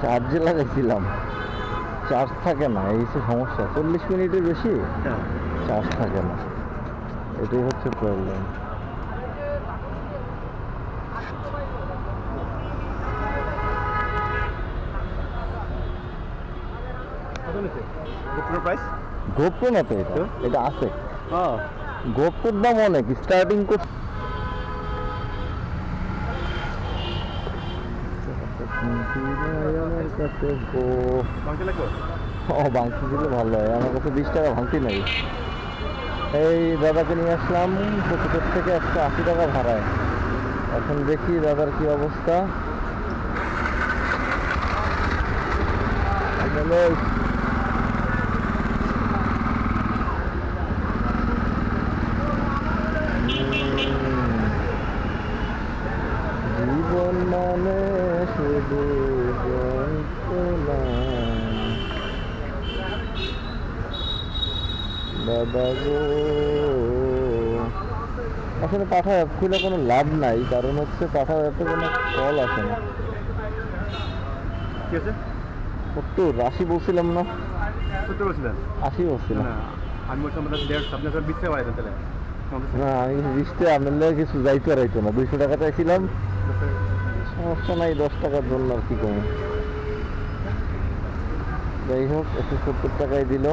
চার্জে লাগাইছিলাম, চার্জ থাকে না, এই হচ্ছে সমস্যা। 40 মিনিটের বেশি চার্জ থাকে না, এটাই হচ্ছে প্রবলেম। গোপ্রো না তো, এটা এটা আছে। গোপ্রোর দাম অনেক, স্টার্টিং করছে ভাঙতি দিলে ভালো হয়। আমার কাছে 20 টাকা ভাঙতি নাই। এই দাদাকে নিয়ে আসলাম কচুপুর থেকে, 180 টাকা ভাড়ায়। এখন দেখি দাদার কি অবস্থা। জীবন মানে শুধু যন্ত্রণা দাদা গো। আসলে পাঠা অ্যাপ খুলে কোনো লাভ নাই, কারণ হচ্ছে পাঠা অ্যাপে কোনো কল আসে না। 70 80 বলছিলাম না? 80 বলছিলাম। আমি বলছি আমাদের 20 টাকা বাড়াইতেন তাহলে। না, আমি 20 টাকা আপনার কিছু যাইতে পারাইতো না। 200 টাকা চাইছিলাম, সমস্যা নাই, 10 টাকার জন্য আর কি কম। যাই হোক, 170 টাকায় দিল।